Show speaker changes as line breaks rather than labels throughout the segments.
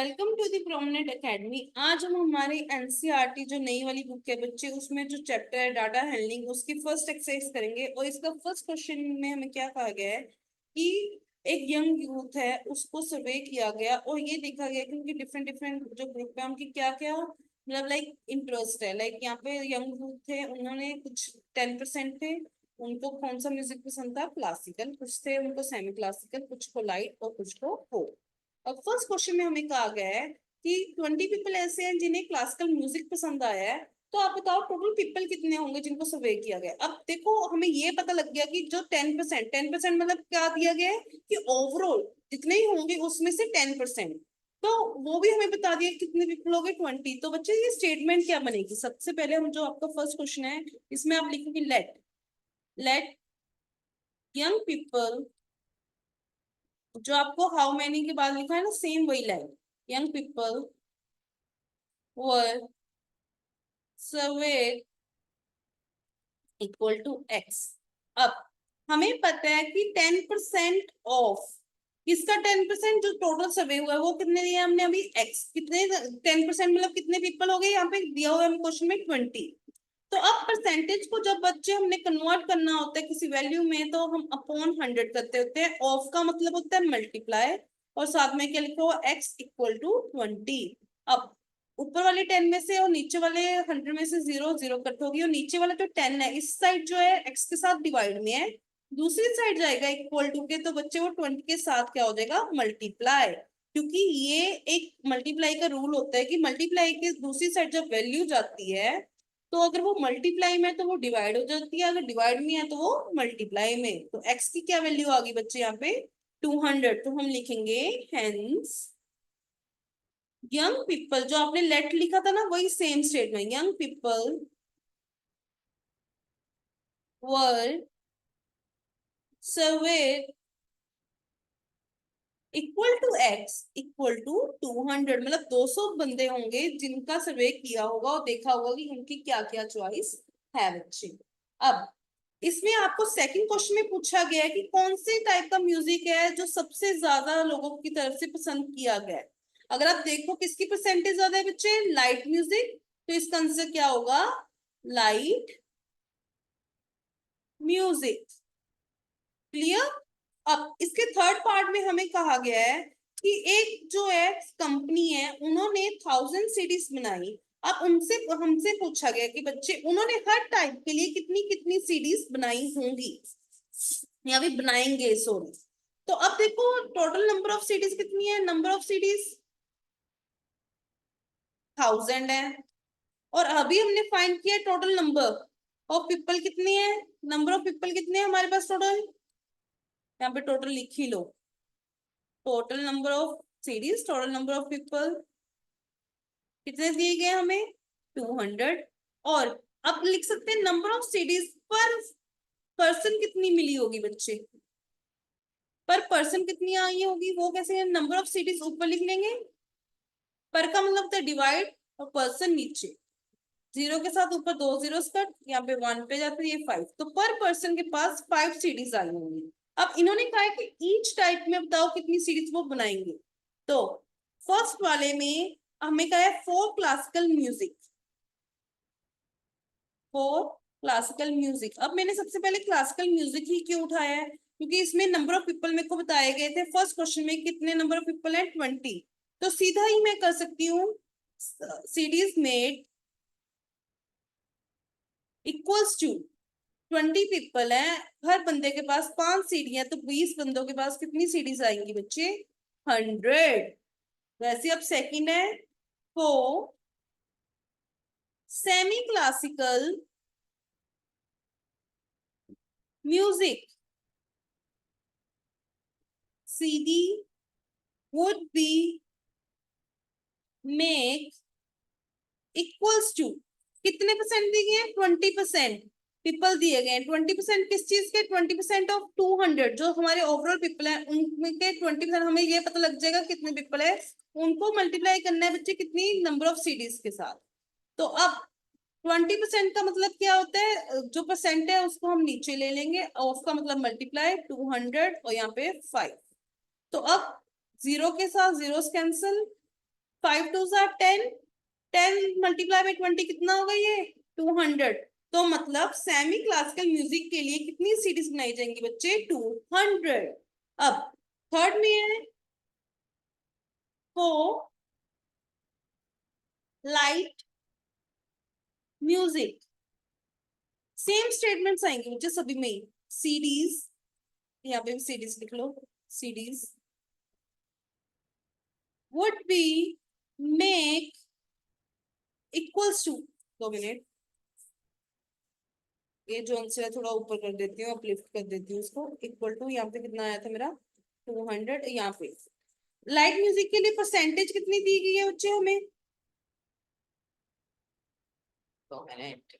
Welcome to the prominent academy. आज हम हमारी एनसीईआरटी जो नई वाली बुक है बच्चे, उसमें जो चैप्टर है डाटा हैंडलिंग, उसकी फर्स्ट एक्सरसाइज करेंगे। और इसका फर्स्ट क्वेश्चन में हमें क्या कहा गया है कि एक यंग यूथ है, उसको सर्वे किया गया और ये देखा गया कि उनकी डिफरेंट डिफरेंट जो ग्रुप है उनकी क्या क्या मतलब लाइक इंटरेस्ट है। लाइक यहाँ पे यंग यूथ थे, उन्होंने कुछ 10% थे, उनको कौन सा म्यूजिक पसंद था, क्लासिकल। कुछ थे उनको सेमी क्लासिकल, कुछ को लाइट और कुछ को फोक। अब फर्स्ट क्वेश्चन में हमें कहा गया है कि 20 पीपल ऐसे हैं जिन्हें क्लासिकल म्यूजिक पसंद आया है। तो आप बताओ टोटल पीपल कितने होंगे जिनको सर्वे किया गया। अब देखो हमें ये पता लग गया कि जो 10% मतलब क्या दिया गया है कि ओवरऑल जितने ही होंगे उसमें से 10%। तो वो भी हमें बता दिया कितने पीपल हो गए, 20। तो बच्चे ये स्टेटमेंट क्या बनेगी, सबसे पहले हम जो आपका फर्स्ट क्वेश्चन है इसमें आप लिखोगे लेट लेट यंग पीपल। जो आपको हाउ मैनी के बाद लिखा है ना, सेम वही line, young people were survey equal to x. अब हमें पता है कि 10% ऑफ किसका 10%, जो टोटल सर्वे हुआ है वो कितने दिया हमने अभी, एक्स। कितने 10% मतलब कितने पीपल हो गए, यहाँ पे दिया हुआ है क्वेश्चन में 20। तो अब परसेंटेज को जब बच्चे हमने कन्वर्ट करना होता है किसी वैल्यू में, तो हम अपॉन 100 करते होते हैं। ऑफ का मतलब होता है मल्टीप्लाई, और साथ में क्या लिखा हुआ, एक्स इक्वल टू 20। अब ऊपर वाले 10 में से और नीचे वाले 100 में से जीरो जीरो कट होगी, और नीचे वाला जो 10 है इस साइड जो है एक्स के साथ डिवाइड में है, दूसरी साइड जाएगा इक्वल टू के, तो बच्चे वो 20 के साथ क्या हो जाएगा, मल्टीप्लाई। क्योंकि ये एक मल्टीप्लाई का रूल होता है कि मल्टीप्लाई के दूसरी साइड जब वैल्यू जाती है, तो अगर वो मल्टीप्लाई में तो वो डिवाइड हो जाती है, अगर डिवाइड में है तो वो मल्टीप्लाई में। तो एक्स की क्या वैल्यू आ गई बच्चे यहाँ पे, 200। तो हम लिखेंगे हेंस यंग पीपल, जो आपने लेट लिखा था ना वही same statement, young people were survey equal to x equal to 200। मतलब 200 बंदे होंगे जिनका सर्वे किया होगा और देखा होगा कि उनकी क्या क्या चॉइस है बच्चे। अब इसमें आपको सेकंड क्वेश्चन में पूछा गया है कि कौन से टाइप का म्यूजिक है जो सबसे ज्यादा लोगों की तरफ से पसंद किया गया है। अगर आप देखो किसकी परसेंटेज ज्यादा है बच्चे, लाइट म्यूजिक। तो इसका आंसर क्या होगा, लाइट म्यूजिक। क्लियर। अब इसके थर्ड पार्ट में हमें कहा गया है कि एक जो है कंपनी है, उन्होंने 1000 सीरीज बनाई। अब उनसे हमसे पूछा गया कि बच्चे उन्होंने हर टाइप के लिए कितनी कितनी सीरीज बनाई होंगी या भी बनाएंगे, सॉरी। तो अब देखो टोटल नंबर ऑफ सीरीज कितनी है, नंबर ऑफ सीरीज 1000 है। और अभी हमने फाइंड किया टोटल नंबर ऑफ पीपल कितनी है, नंबर ऑफ पीपल कितने हैं हमारे पास टोटल, यहाँ पे टोटल लिख ही लो। Total number of series, total number of people कितने दिए गए हमें, 200। और अब लिख सकते हैं नंबर ऑफ सीरीज पर पर्सन कितनी मिली होगी बच्चे, पर पर्सन कितनी आई होगी वो कैसे, नंबर ऑफ सीरीज ऊपर लिख लेंगे, पर का मतलब होता है डिवाइड, और पर्सन नीचे, जीरो के साथ ऊपर दो जीरो कट, यहाँ पे 1 पे जाते हैं ये 5। तो पर पर्सन के पास 5 सीरीज आई होंगी। अब इन्होंने कहा है कि ईच टाइप में बताओ कितनी सीरीज वो बनाएंगे। तो फर्स्ट वाले में हमें कहा है four classical music, four classical music. अब मैंने सबसे पहले क्लासिकल म्यूजिक ही क्यों उठाया है, क्योंकि इसमें नंबर ऑफ पीपल मेरे को बताए गए थे फर्स्ट क्वेश्चन में, कितने नंबर ऑफ पीपल है, 20। तो सीधा ही मैं कर सकती हूँ series made equals to 20 people है, हर बंदे के पास 5 सीढ़ियां, तो 20 बंदों के पास कितनी सीढ़ीज आएंगी बच्चे, 100। वैसे अब सेकंड है four semi classical music, CD would be make equals to, कितने परसेंट दिए गए, 20% पीपल दिए गए। 20% किस चीज के, 20% ऑफ 200 जो हमारे ओवरऑल पीपल है उनके 20%। हमें ये पता लग जाएगा कितने पीपल है, उनको मल्टीप्लाई करना है बच्चे कितनी नंबर ऑफ सीरीज के साथ। तो अब 20% का मतलब क्या होता है, जो परसेंट है उसको हम नीचे ले लेंगे, ऑफ का मतलब मल्टीप्लाई 200 और यहाँ पे 5। तो अब जीरो के साथ जीरो कैंसिल, 5 टू ज़ा 10, 10 मल्टीप्लाई बाई 20 कितना होगा ये 200। तो मतलब सेमी क्लासिकल म्यूजिक के लिए कितनी सीडीज बनाई जाएंगी बच्चे 200। अब थर्ड में है for light music, same statements आएंगे मुझे सभी में। सीडीज, यहाँ पे भी सीडीज लिख लो, CDs would be make equals to, 2 minute, ये जो आंसर है थोड़ा ऊपर कर देती हूँ, अपलिफ्ट कर देती हूँ उसको। इक्वल टू यहाँ पे कितना आया था मेरा 200, यहाँ पे लाइट म्यूजिक के लिए परसेंटेज कितनी दी गई है बच्चे हमें, 2 मिनट,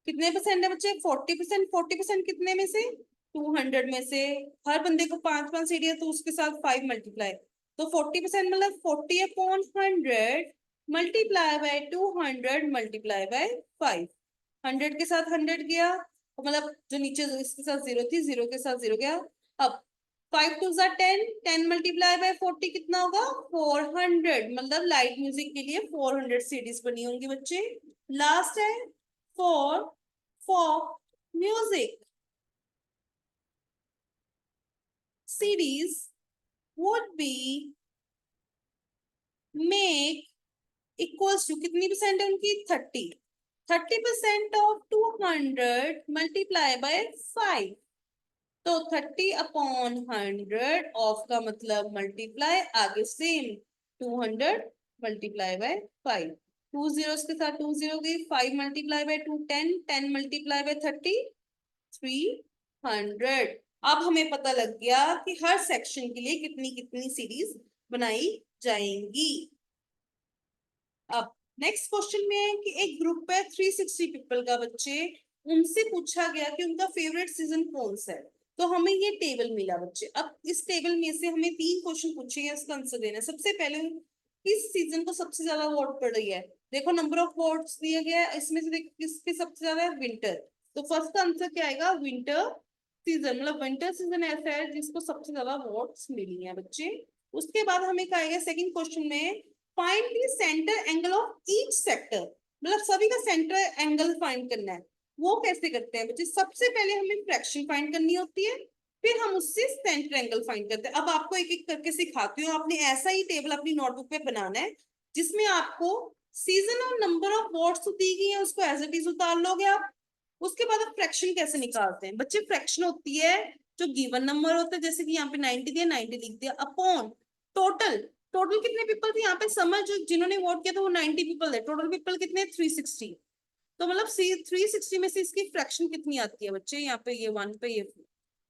कितने परसेंट है बच्चे 40%। 40% कितने में से 200 में से, हर बंदे को 5 5 सीढ़ी है तो उसके साथ 5 मल्टीप्लाई, तो 40% मतलब 40/100 मल्टीप्लाई बाय 200 मल्टीप्लाई बाय 5। 100 के साथ 100 गया, तो मतलब जो नीचे इसके साथ 0 थी, 0 के साथ 0 गया। अब 5 टू ज़ा 10, 10 मल्टीप्लाई बाय 40 कितना होगा 400, मतलब लाइट म्यूजिक के लिए 400 सीडीज बनी होंगी बच्चे। लास्ट है for folk music, CDs would be make equals to, कितनी परसेंट है उनकी 30, 30% ऑफ 200 मल्टीप्लाई बाय 5, तो 30/100 ऑफ का मतलब मल्टीप्लाई, आगे सेम 200 मल्टीप्लाई बाय 5, 2 zeros के साथ 2 0 गई, 5 मल्टीप्लाई बाय 2 10, 10 मल्टीप्लाई बाय 30 300। अब हमें पता लग गया कि हर सेक्शन के लिए कितनी कितनी सीरीज बनाई जाएंगी। अब नेक्स्ट क्वेश्चन में है कि एक ग्रुप है 360 पीपल का बच्चे, उनसे पूछा गया कि उनका फेवरेट सीजन कौन सा है। तो हमें ये टेबल मिला बच्चे। अब इस टेबल में से हमें 3 क्वेश्चन पूछे गए, इसका आंसर देना है। सबसे पहले किस सीजन को सबसे ज्यादा वोट पड़ रही है, देखो नंबर ऑफ वोट्स दिया गया है, इसमें से देखो किसके सबसे ज्यादा है, विंटर। तो फर्स्ट आंसर क्या आएगा, विंटर सीजन, मतलब विंटर सीजन ऐसा है जिसको सबसे ज्यादा वोट्स मिली है बच्चे। उसके बाद हमें क्या आएगा सेकंड क्वेश्चन में, find the centre angle of each sector, मतलब सभी का सेंटर एंगल फाइंड करना है। वो कैसे करते हैं बच्चे, सबसे पहले हमें फ्रैक्शन फाइंड करनी होती है, फिर हम उससे सेंटर एंगल फाइंड करते हैं। अब आपको एक एक करके सिखाती हूँ, आपने ऐसा ही टेबल अपनी नोटबुक पे बनाना है जिसमें आपको सीजन और नंबर ऑफ वॉट्स दी गई है उसको एज इट इज उतार लोगे आप। उसके बाद आप फ्रैक्शन कैसे निकालते हैं बच्चे, फ्रैक्शन होती है जो गिवन नंबर होता है, जैसे कि यहाँ पे 90 दिया, 90 लिख दिया, अपॉन टोटल। टोटल कितने पीपल थे यहाँ पे, समझ जो जिन्होंने वोट किया था वो 90 पीपल है, टोटल पीपल कितने 360, तो मतलब 360 में से इसकी फ्रैक्शन कितनी आती है बच्चे, यहाँ पे ये 1 पे ये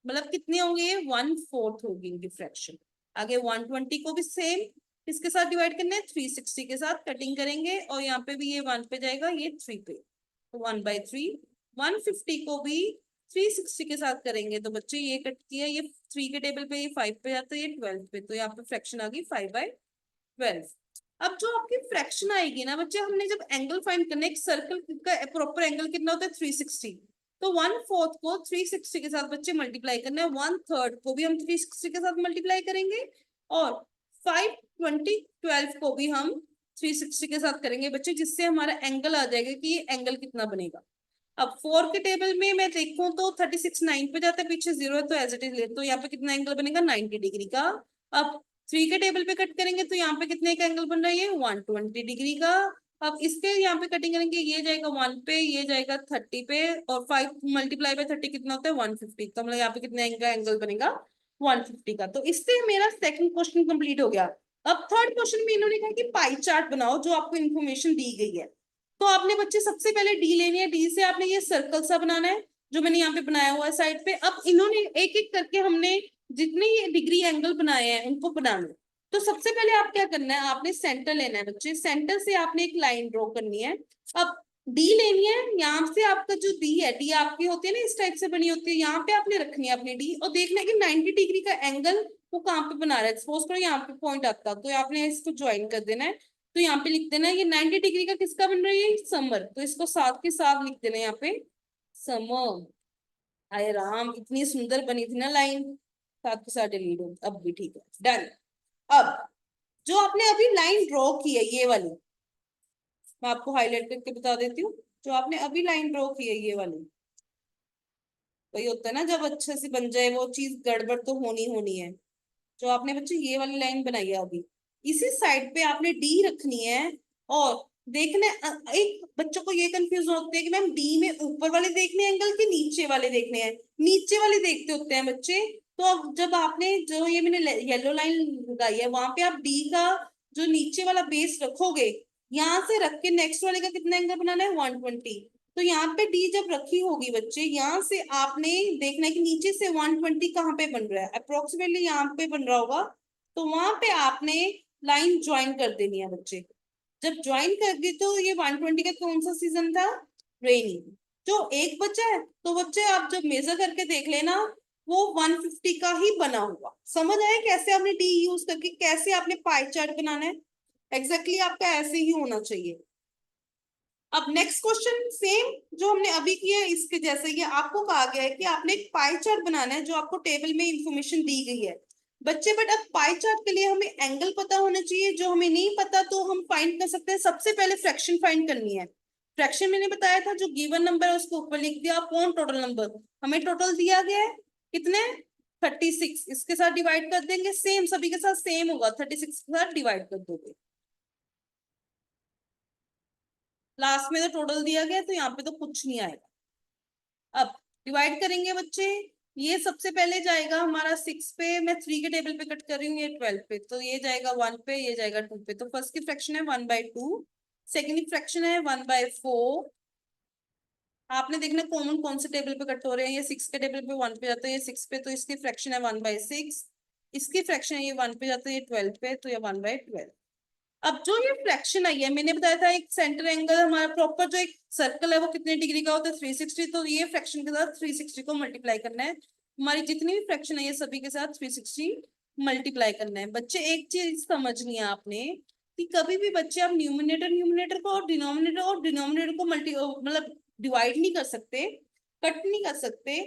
मतलब कितने होंगे, ये 1/4 होगी इनकी फ्रैक्शन। आगे 120 को भी सेम इसके साथ डिवाइड करना है, 360 के साथ कटिंग करेंगे, और यहाँ पे भी ये 1 पे जाएगा, ये 3 पे, तो 1/3। 150 को भी 360 के साथ करेंगे तो बच्चे ये कट किया, ये 3 के टेबल पे, ये 5 पे जाता है, ये 12 पे, तो यहाँ पे फ्रैक्शन आ गई 5/12। अब जो आपकी फ्रैक्शन आएगी ना बच्चे, हमने जब एंगल फाइंड करना है, एक सर्कल का प्रॉपर एंगल कितना होता है 360, तो 1/4 को 360 के साथ बच्चे मल्टीप्लाई करना है, 1/3 को भी हम 360 के साथ मल्टीप्लाई करेंगे, और 5 20 12 को भी हम 360 के साथ करेंगे बच्चे, जिससे हमारा एंगल आ जाएगा कि ये एंगल कितना बनेगा। अब 4 के टेबल में मैं देखूं तो 36 9 पे जाता है, पीछे 0 है तो एज इट इज ले, तो यहाँ पे कितना एंगल बनेगा 90 डिग्री का। अब 3 के टेबल पे कट करेंगे तो यहाँ पे कितने का एंगल बन रहा है, ये 120 डिग्री का। अब इसके यहाँ पे कटिंग करेंगे, ये जाएगा 1 पे, ये जाएगा 30 पे, और 5 मल्टीप्लाई बाय 30 कितना होता है 150, तो मतलब यहाँ पे कितने का एंगल बनेगा 150 का। तो इससे मेरा सेकंड क्वेश्चन कंप्लीट हो गया। अब थर्ड क्वेश्चन में इन्होंने कहा कि पाई चार्ट बनाओ जो आपको इन्फॉर्मेशन दी गई है। तो आपने बच्चे सबसे पहले डी लेनी है, डी से आपने ये सर्कल सा बनाना है जो मैंने यहाँ पे बनाया हुआ है साइड पे। अब इन्होंने एक एक करके हमने जितने ये डिग्री एंगल बनाए हैं उनको बनाना है। तो सबसे पहले आप क्या करना है, आपने सेंटर लेना है बच्चे, सेंटर से आपने एक लाइन ड्रॉ करनी है। अब डी लेनी है, यहाँ से आपका जो डी है, डी आपकी होती है ना इस टाइप से बनी होती है, यहाँ पे आपने रखनी है अपनी डी, और देखना है कि 90 डिग्री का एंगल वो कहाँ पे बना रहा है। सपोज करो यहाँ पे पॉइंट आता, तो आपने इसको ज्वाइन कर देना है। तो यहाँ पे लिख देना ये 90 डिग्री का किसका बन रही है, समर, तो इसको साथ के साथ लिख देना यहाँ पे समर। आय राम, इतनी सुंदर बनी थी ना लाइन, साथ के साथ डिलीट हो, अब भी ठीक है, डन। अब जो आपने अभी लाइन ड्रॉ की है ये वाली, मैं आपको हाईलाइट करके बता देती हूँ। जो आपने अभी लाइन ड्रॉ की है ये वाली, वही होता है ना जब अच्छे से बन जाए वो चीज, गड़बड़ तो होनी होनी है। जो आपने बच्चे ये वाली लाइन बनाई है अभी, इसी साइड पे आपने डी रखनी है। और देखना एक बच्चों को ये कंफ्यूज होते हैं कि मैम डी में ऊपर वाले देखने एंगल कि नीचे वाले देखने हैं, नीचे वाले देखते होते हैं बच्चे। तो अब जब आपने जो ये मैंने येलो लाइन लगाई है वहां पे आप डी का जो नीचे वाला बेस रखोगे, यहाँ से रख के नेक्स्ट वाले का कितना एंगल बनाना है 120। तो यहाँ पे डी जब रखी होगी बच्चे, यहाँ से आपने देखना है कि नीचे से 120 कहाँ पे बन रहा है, अप्रोक्सीमेटली यहाँ पे बन रहा होगा। तो वहां पे आपने लाइन ज्वाइन कर देनी है बच्चे। जब ज्वाइन कर दी तो ये 120 का कौन सा सीजन था, रेनी। जो एक बचा है तो बच्चे आप जब मेजर करके देख लेना, वो 150 का ही बना हुआ। समझ आया कैसे आपने डी यूज करके कैसे आपने पाई चार्ट बनाना है। एग्जैक्टली आपका ऐसे ही होना चाहिए। अब नेक्स्ट क्वेश्चन सेम जो हमने अभी किया है इसके जैसे ही आपको कहा गया है कि आपने एक पाई चार्ट बनाना है जो आपको टेबल में इंफॉर्मेशन दी गई है बच्चे। बट अब पाई चार्ट के लिए हमें एंगल पता होना चाहिए, जो हमें नहीं पता तो हम फाइंड कर सकते हैं। सबसे पहले फ्रैक्शन फाइंड करनी है। फ्रैक्शन मैंने बताया था जो गिवन नंबर है उसको ऊपर लिख दिया अपॉन टोटल नंबर। हमें टोटल दिया गया है कितने, 36। इसके साथ डिवाइड कर देंगे, सेम सभी के साथ सेम होगा, 36 के साथ डिवाइड कर दोगे। लास्ट में तो टोटल दिया गया तो यहाँ पे तो कुछ नहीं आएगा। अब डिवाइड करेंगे बच्चे, ये सबसे पहले जाएगा हमारा 6 पे, मैं 3 के टेबल पे कट कर रही हूँ, ये 12 पे, तो ये जाएगा 1 पे, ये जाएगा 2 पे। तो फर्स्ट की फ्रैक्शन है 1/2, सेकेंड की फ्रैक्शन है 1/4। आपने देखना कॉमन कौन से टेबल पे कट हो रहे हैं, ये 6 के टेबल पे 1 पे जाता है, ये 6 पे, तो इसकी फ्रैक्शन है 1/6। इसकी फ्रैक्शन है ये 1 पे जाता है, ये 12 पे, तो ये 1/12। अब जो ये फ्रैक्शन आई है मैंने बताया था एक सेंटर एंगल हमारा प्रॉपर जो एक सर्कल है वो कितने डिग्री का होता है 360। तो ये फ्रैक्शन के साथ 360 को मल्टीप्लाई करना है। हमारी जितनी भी फ्रैक्शन है ये सभी के साथ 360 मल्टीप्लाई करना है। बच्चे एक चीज समझनी है आपने कि कभी भी बच्चे आप न्यूमिनेटर न्यूमिनेटर को और डिनोमिनेटर को मल्टी मतलब डिवाइड नहीं कर सकते, कट नहीं कर सकते।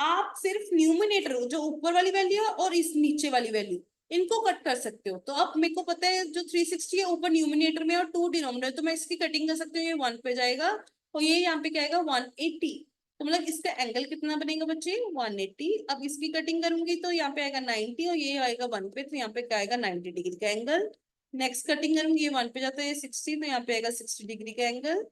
आप सिर्फ न्यूमिनेटर जो ऊपर वाली वैल्यू है और इस नीचे वाली वैल्यू इनको कट कर सकते हो। तो अब मेरे को पता है जो 360 है ऊपर न्यूमिनेटर में और 2 डिनोमिनेटर, तो मैं इसकी कटिंग कर सकती हूँ, ये 1 पे जाएगा और ये यहाँ पे क्या आएगा 180। तो मतलब इसका एंगल कितना बनेगा बच्चे 180। अब इसकी कटिंग करूंगी तो यहाँ पे आएगा 90 और ये आएगा 1 पे, तो यहाँ पे क्या आएगा 90 डिग्री का एंगल। नेक्स्ट कटिंग करूंगी ये 1 पे जाता है ये 60, तो यहाँ पे आएगा 60 डिग्री का एंगल।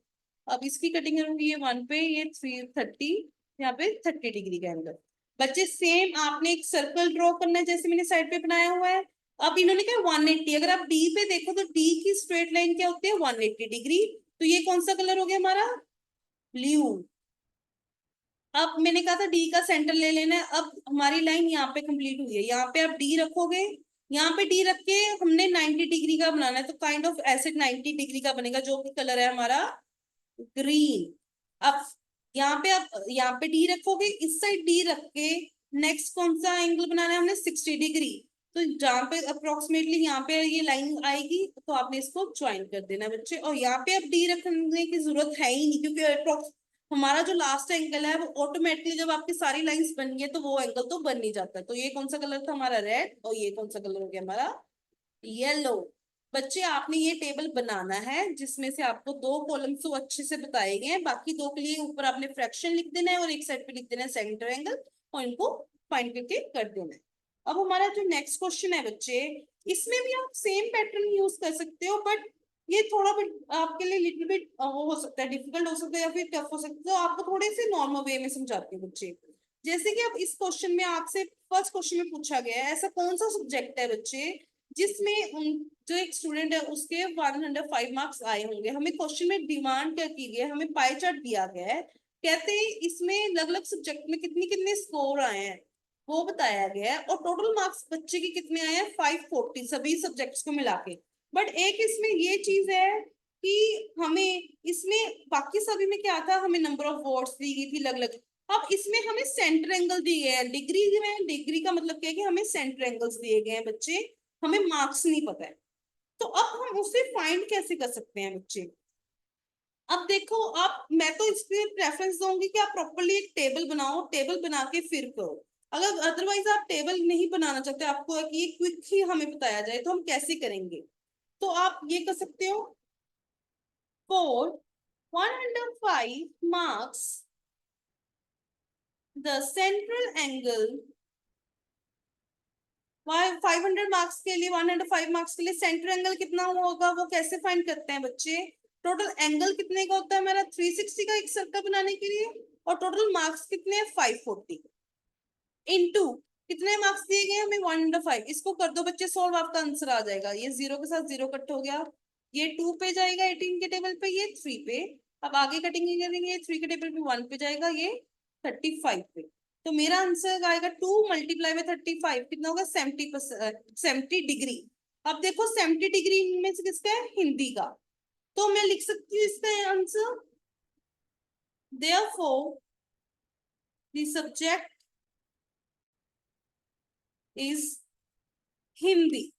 अब इसकी कटिंग करूंगी ये 1 पे, ये 330, यहाँ पे 30 डिग्री का एंगल। बच्चे सेम आपने एक सर्कल ड्रॉ करना है जैसे मैंने साइड पे बनाया हुआ है। अब इन्होंने क्या 180, अगर आप डी पे देखो तो डी की स्ट्रेट लाइन क्या होती है 180 डिग्री। तो ये कौन सा कलर हो गया हमारा, ब्लू। अब मैंने कहा था डी का सेंटर ले लेना है। अब हमारी लाइन यहाँ पे कंप्लीट हुई है, यहाँ पे आप डी रखोगे, यहाँ पे डी रख के हमने 90 डिग्री का बनाना है, तो काइंड ऑफ ऐसे 90 डिग्री का बनेगा जो कि कलर है हमारा ग्रीन। अब यहाँ पे आप यहाँ पे डी रखोगे, इस साइड डी रख के नेक्स्ट कौन सा एंगल बनाना है हमने 60 डिग्री। तो जहाँ पे अप्रोक्सीमेटली यहाँ पे ये लाइन आएगी तो आपने इसको ज्वाइन कर देना है बच्चे। और यहाँ पे अब डी रखने की जरूरत है ही नहीं क्योंकि अप्रोक्स हमारा जो लास्ट एंगल है वो ऑटोमेटिकली जब आपकी सारी लाइंस बन गई तो वो एंगल तो बन नहीं जाता। तो ये कौन सा कलर था हमारा रेड, और ये कौन सा कलर हो गया हमारा येलो। बच्चे आपने ये टेबल बनाना है जिसमें से आपको 2 कॉलम्स तो अच्छे से बताए गए हैं, बाकी 2 के लिए ऊपर आपने फ्रैक्शन लिख देना है और एक साइड पे लिख देना है सेंटर एंगल और इनको फाइंड करके कर देना है। अब हमारा जो नेक्स्ट क्वेश्चन है बच्चे, इसमें भी आप सेम पैटर्न यूज कर सकते हो, बट ये थोड़ा बिट आपके लिए लिटिल बिट वो हो सकता है, डिफिकल्ट हो सकता है या फिर टफ हो सकता है, तो आपको थोड़े से नॉर्मल वे में समझाती हूँ बच्चे। जैसे कि अब इस क्वेश्चन में आपसे फर्स्ट क्वेश्चन में पूछा गया है ऐसा कौन सा सब्जेक्ट है बच्चे जिसमें जो एक स्टूडेंट है उसके 105 मार्क्स आए होंगे। हमें क्वेश्चन में डिमांड क्या की गई है, हमें पाई चार्ट दिया गया है, कहते हैं इसमें अलग अलग सब्जेक्ट में कितने कितने स्कोर आए हैं वो बताया गया है, और टोटल मार्क्स बच्चे के कितने आए हैं 540 सभी सब्जेक्ट्स को मिला के। बट एक इसमें ये चीज है कि हमें इसमें बाकी सभी में क्या था, हमें नंबर ऑफ वर्ड्स दी गई थी अलग अलग। अब इसमें हमें सेंटर एंगल दिए गए हैं, डिग्री में डिग्री का मतलब क्या है कि हमें सेंटर एंगल्स दिए गए हैं बच्चे, हमें मार्क्स नहीं पता है। तो अब हम उसे फाइंड कैसे कर सकते हैं बच्चे। अब देखो आप, मैं तो इसके प्रेफरेंस दूंगी कि आप प्रॉपरली एक टेबल बनाओ, टेबल बना के फिर करो। अगर अदरवाइज आप टेबल नहीं बनाना चाहते, आपको है कि ये क्विक ही हमें बताया जाए, तो हम कैसे करेंगे। तो आप ये कर सकते हो, for 105 marks the central angle, 500 marks के लिए, 105 मार्क्स के लिए सेंटर एंगल कितना होगा वो कैसे फाइंड करते हैं बच्चे? टोटल एंगल कितने का होता है मेरा 360 का एक सर्कल बनाने के लिए, और टोटल मार्क्स कितने हैं 540 इनटू कितने मार्क्स दिए गए हमें 105। इसको कर दो बच्चे सॉल्व, आपका आंसर आ जाएगा। ये जीरो के साथ जीरो कट हो गया, ये 2 पे जाएगा 18 के टेबल पे, ये 3 पे। अब आगे कटिंग करेंगे, ये 3 के टेबल पे 1 पे जाएगा, ये 35 पे। तो मेरा आंसर आएगा 2 मल्टीप्लाई में 35 कितना होगा 70 डिग्री। अब देखो 70 डिग्री में से किसका है, हिंदी का। तो मैं लिख सकती हूँ इसका answer, therefore the subject is Hindi.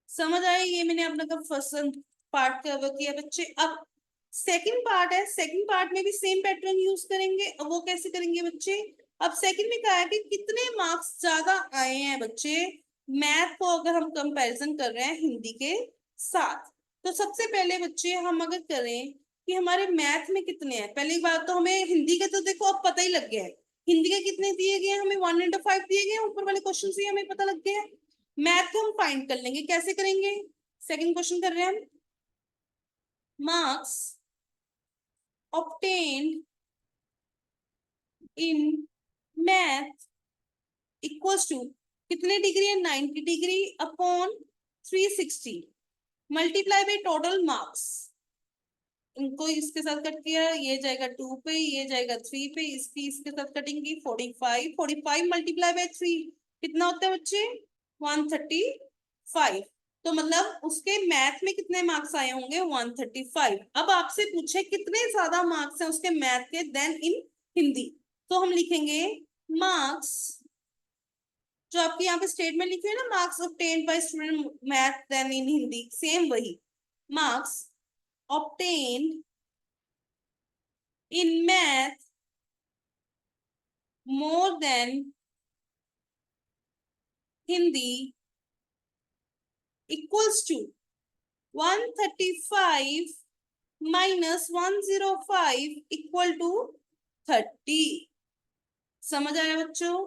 समझ आया? ये मैंने अपना का फर्स्ट पार्ट कवर किया बच्चे। अब सेकंड पार्ट है, सेकंड पार्ट में भी सेम पैटर्न यूज करेंगे। अब वो कैसे करेंगे बच्चे? अब सेकंड में कहा है कि कितने मार्क्स ज्यादा आए हैं बच्चे मैथ को, अगर हम कंपैरिजन कर रहे हैं हिंदी के साथ। तो सबसे पहले बच्चे हम अगर करें कि हमारे मैथ में कितने हैं, पहली बात तो हमें हिंदी का तो देखो अब पता ही लग गया है। हिंदी के कितने दिए गए हमें 105 दिए गए, ऊपर वाले क्वेश्चन से हमें पता लग गया है। मैथ को हम फाइंड कर लेंगे, कैसे करेंगे? सेकंड क्वेश्चन कर रहे हैं हम, marks obtained in math equals to कितने डिग्री है 90 degree upon 360 multiply by total marks. इनको इसके साथ कट किया, ये जाएगा 2 पे, ये जाएगा 3 पे, इसकी इसके साथ कटिंग 45 मल्टीप्लाई बाय 3 कितना होता है बच्चे 135। तो मतलब उसके मैथ में कितने मार्क्स आए होंगे 135। अब आपसे पूछे कितने ज्यादा मार्क्स हैं उसके मैथ के देन इन हिंदी, तो हम लिखेंगे मार्क्स, जो आपके यहाँ पे स्टेटमेंट लिखे है ना, marks obtained by student math then in Hindi, same वही, marks obtained in math more than Hindi equals to 135 minus 105 equal to 30। समझ आया बच्चों?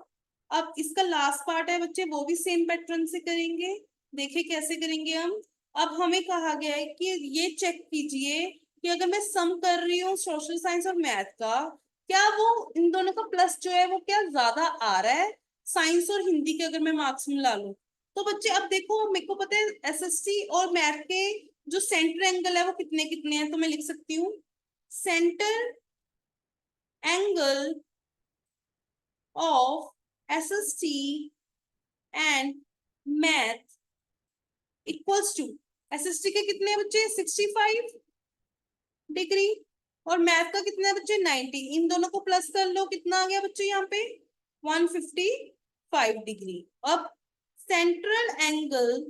अब इसका लास्ट पार्ट है बच्चे, वो भी सेम पैटर्न से करेंगे। देखिए कैसे करेंगे हम। अब हमें कहा गया है कि ये चेक कीजिए कि अगर मैं सम कर रही हूँ सोशल साइंस और मैथ का, क्या वो इन दोनों का प्लस जो है वो क्या ज्यादा आ रहा है साइंस और हिंदी के, अगर मैं मार्क्स मिला लूं। तो बच्चे अब देखो मेरे को पता है एसएसटी और मैथ के जो सेंटर एंगल है वो कितने कितने हैं, तो मैं लिख सकती हूँ centre angle of SST and math equals to, SST के कितने बच्चे 65 डिग्री और मैथ का कितने बच्चे 90। इन दोनों को प्लस कर लो, कितना आ गया बच्चे यहाँ पे 155 डिग्री। अब central angle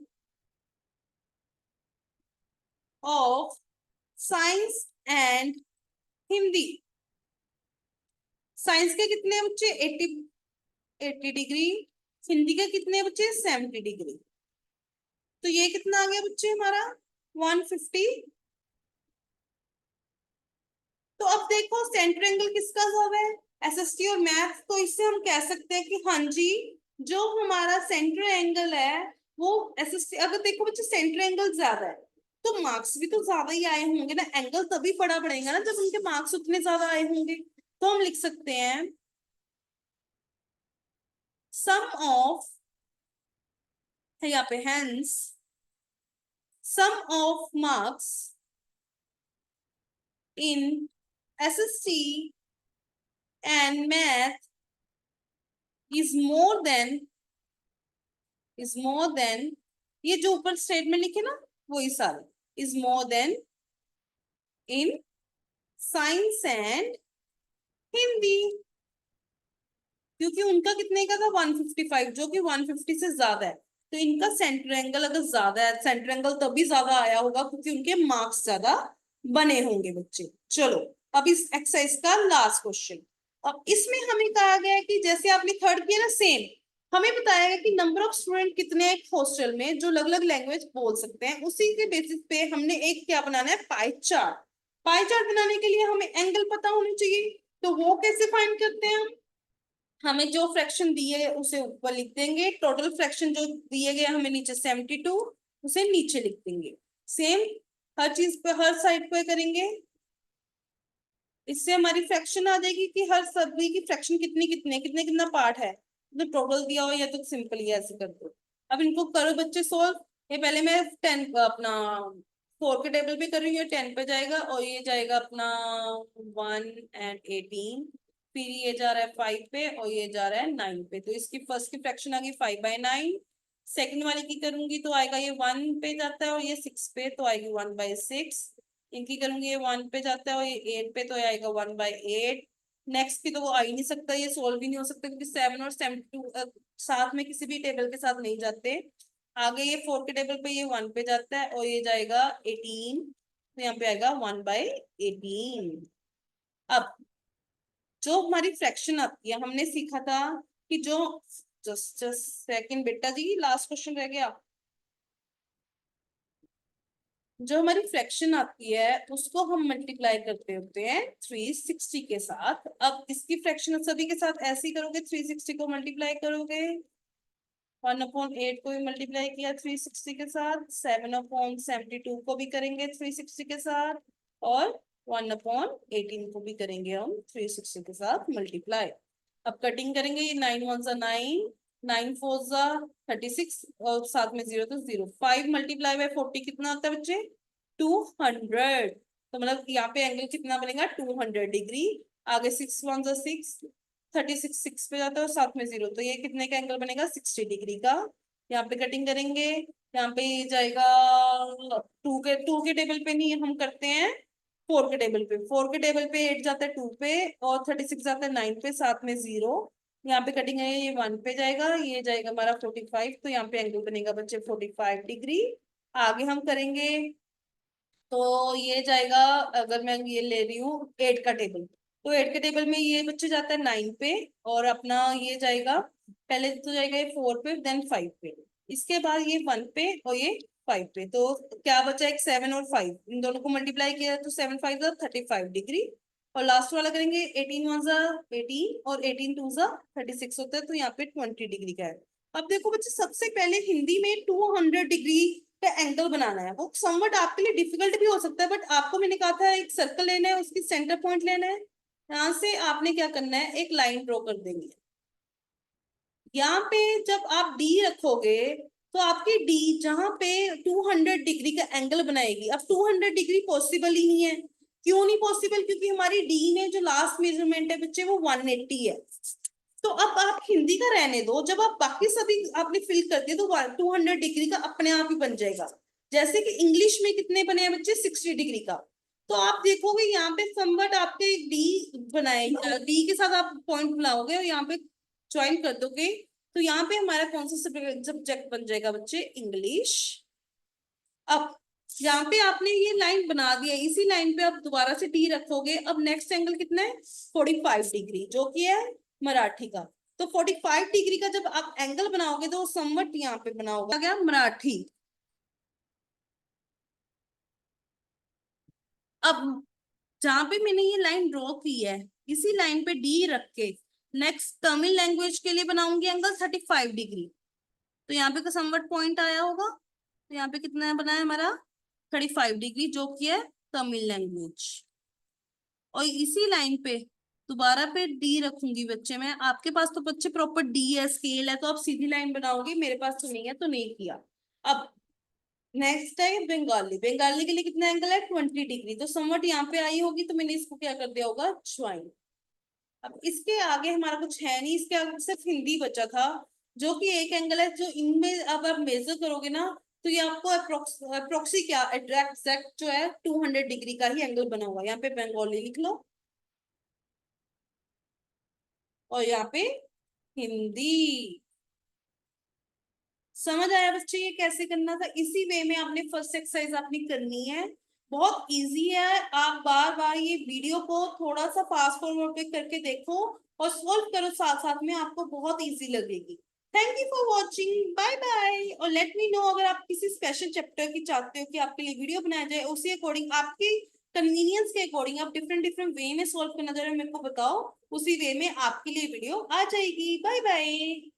of science and Hindi, science के कितने बच्चे 80 डिग्री, हिंदी के कितने बच्चे 70 डिग्री। तो ये कितना आ गया बच्चे हमारा 150। तो अब देखो सेंटर एंगल किसका ज्यादा है एसएसटी और मैथ, तो इससे हम कह सकते हैं कि हाँ जी जो हमारा सेंटर एंगल है वो एसएसटी, अगर देखो बच्चे सेंटर एंगल ज्यादा है तो मार्क्स भी तो ज्यादा ही आए होंगे ना, एंगल तभी बड़ा बढ़ेगा ना जब उनके मार्क्स उतने ज्यादा आए होंगे। तो हम लिख सकते हैं सम ऑफ, है यहाँ पे hence sum of marks in SST and math is more than, ये जो ऊपर स्टेटमेंट लिखे ना वही सारे, is more than in science and Hindi, क्योंकि उनका कितने का था 155 जो कि 150 से ज्यादा है। तो इनका सेंटर एंगल अगर ज्यादा है, सेंटर एंगल तभी ज्यादा आया होगा क्योंकि उनके मार्क्स ज्यादा बने होंगे बच्चे। चलो अब इस एक्सरसाइज का लास्ट क्वेश्चन। अब इसमें हमें कहा गया है कि जैसे आपने थर्ड किया ना सेम, हमें बताया है कि नंबर ऑफ स्टूडेंट कितने हैं एक हॉस्टल में जो अलग अलग लैंग्वेज बोल सकते हैं, उसी के बेसिस पे हमने एक क्या बनाना है, पाई चार्ट। पाई चार्ट बनाने के लिए हमें एंगल पता होने चाहिए, तो वो कैसे फाइंड करते हैं हम? हमें जो फ्रैक्शन दिए है उसे ऊपर लिख देंगे, टोटल फ्रैक्शन जो दिए गए हमें नीचे 72, उसे नीचे लिख देंगे। सेम हर चीज पे हर साइड पे करेंगे। इससे हमारी फ्रैक्शन आ जाएगी कि हर सभी की फ्रैक्शन कितनी कितने कितने कितना पार्ट है, तो टोटल दिया हो या तो सिंपल ही ऐसे कर दो। अब इनको करो बच्चे सोल्व। ये पहले मैं 10 अपना 4 के टेबल पे कर रही हूँ, 10 पे जाएगा और ये जाएगा अपना 1 और 18। फिर ये जा रहा है 5 पे और ये जा रहा है 9 पे, तो इसकी फर्स्ट की फ्रैक्शन आ गई 5/9। सेकंड वाले की करूंगी तो आएगा ये 1 पे जाता है और ये 6 पे, तो आएगी 1/6। इनकी करूंगी ये 1 पे जाता है और ये 8 पे, तो ये आएगा 1/8। नेक्स्ट की तो वो आ ही नहीं सकता, ये सोल्व भी नहीं हो सकता क्योंकि 7 और 72 साथ में किसी भी टेबल के साथ नहीं जाते। आगे ये 4 के टेबल पे ये 1 पे जाता है और ये जाएगा 18, तो यहाँ पे आएगा 1/18। अब जो हमारी फ्रैक्शन आती है, हमने सीखा था कि जो, जस्ट जस्ट सेकंड बेटा जी, लास्ट क्वेश्चन रह गया। जो हमारी फ्रैक्शन आती है उसको हम मल्टीप्लाई करते होते हैं 360 के साथ। अब इसकी फ्रैक्शन सभी के साथ ऐसे ही करोगे, 360 को मल्टीप्लाई करोगे, 1/8 को भी मल्टीप्लाई किया 360 के साथ, 7/72 को भी करेंगे 360 के साथ, और 1/18 को भी करेंगे हम 360 के साथ मल्टीप्लाई। अब कटिंग करेंगे, ये 9 1 जा 9, 9 4 जा 36 और साथ में 0 तो 0। 5 मल्टीप्लाई बाय 40 कितना होता है बच्चे, 200। तो मतलब यहाँ पे एंगल कितना बनेगा, 200 डिग्री। आगे 6 1 जा 6, 36 6 पे जाता है और साथ में 0, तो ये कितने का एंगल बनेगा, 60 डिग्री का। यहाँ पे कटिंग करेंगे, यहाँ पे जाएगा 2 के टेबल पे नहीं हम करते हैं, 4 के टेबल पे। 4 के टेबल पे 8 जाता है 2 पे और 36 जाता है 9 पे, साथ में 0। यहाँ पे कटिंग है, ये 1 पे जाएगा, ये जाएगा हमारा 45, तो यहाँ पे एंगल बनेगा बच्चे 45 डिग्री। आगे हम करेंगे तो ये जाएगा, अगर मैं ये ले रही हूँ 8 का टेबल, तो 8 के टेबल में ये बच्चे जाता है 9 पे और अपना ये जाएगा, पहले तो जाएगा ये 4 पे देन 5 पे, इसके बाद ये 1 पे और ये 5 पे। तो क्या बचा, एक 7 और 5, इन दोनों को मल्टीप्लाई किया तो 7 5 जा 35 डिग्री। और लास्ट वाला करेंगे 18 1 जा 18 और 18 2 जा 36 होता है, तो यहाँ पे 20 डिग्री का है। अब देखो बच्चे, सबसे पहले हिंदी में 200 डिग्री पे एंगल बनाना है, वो समवट आपके लिए डिफिकल्ट भी हो सकता है, बट आपको मैंने कहा था एक सर्कल लेना है, उसकी सेंटर पॉइंट लेना है, यहाँ से आपने क्या करना है, एक लाइन ड्रॉ कर देनी है। यहाँ पे जब आप डी रखोगे तो आपकी डी जहां पे 200 डिग्री का एंगल बनाएगी, अब 200 डिग्री पॉसिबल ही नहीं है। क्यों नहीं पॉसिबल, क्योंकि हमारी डी में जो लास्ट मेजरमेंट है बच्चे वो 180 है। तो अब आप हिंदी का रहने दो, जब आप बाकी सभी आपने फिल कर दिए तो 200 डिग्री का अपने आप ही बन जाएगा। जैसे कि इंग्लिश में कितने बने हैं बच्चे, 60 डिग्री का। तो आप देखोगे यहाँ पे समवट आपके डी बनाए, डी के साथ आप पॉइंट बनाओगे और यहाँ पे ज्वाइन कर दोगे, तो यहाँ पे हमारा कौन सा सब्जेक्ट बन जाएगा बच्चे, इंग्लिश। अब यहाँ पे आपने ये लाइन बना दिया, इसी लाइन पे आप दोबारा से डी रखोगे। अब नेक्स्ट एंगल कितना है, 45 डिग्री, जो कि है मराठी का। तो 45 डिग्री का जब आप एंगल बनाओगे तो समवट यहाँ पे बना होगा, क्या, मराठी। अब जहां पे मैंने ये लाइन ड्रॉ की है, इसी लाइन पे डी रख के नेक्स्ट तमिल लैंग्वेज के लिए बनाऊंगी एंगल 35 डिग्री। तो यहाँ पे का समवट पॉइंट आया होगा, तो यहाँ पे कितना बना है हमारा, 35 डिग्री, जो कि है तमिल लैंग्वेज। और इसी लाइन पे दोबारा पे डी रखूंगी बच्चे मैं, आपके पास तो बच्चे प्रॉपर डी है, स्केल है, तो आप सीधी लाइन बनाओगे, मेरे पास तो नहीं है तो नहीं किया। अब नेक्स्ट है बंगाली। बंगाली के लिए कितना एंगल है, 20 डिग्री, तो समवट यहाँ पे आई होगी, तो मैंने इसको क्या कर दिया होगा, ज्वाइन। अब इसके आगे हमारा कुछ है नहीं, इसके आगे सिर्फ हिंदी बचा था, जो कि एक एंगल है, जो इनमें अब आप मेजर करोगे ना, तो ये आपको अप्रोक्सी क्या एग्जैक्ट जो है 200 डिग्री का ही एंगल बना हुआ है। यहाँ पे बंगाली लिख लो और यहाँ पे हिंदी। समझ आया बच्चे ये कैसे करना था, इसी वे में आपने फर्स्ट एक्सरसाइज अपनी करनी है। बहुत इजी है, आप बार बार ये वीडियो को थोड़ा सा फास्ट फॉरवर्ड पे करके देखो और सॉल्व करो साथ साथ में, आपको बहुत इजी लगेगी। Thank you for watching, bye bye. और लेट मी नो अगर आप किसी स्पेशल चैप्टर की चाहते हो कि आपके लिए वीडियो बनाया जाए, उसी अकॉर्डिंग आपकी कन्वीनियंस के अकॉर्डिंग आप डिफरेंट डिफरेंट वे में सॉल्व करना चाह रहे हो, मेरे को बताओ, उसी वे में आपके लिए वीडियो आ जाएगी। Bye bye.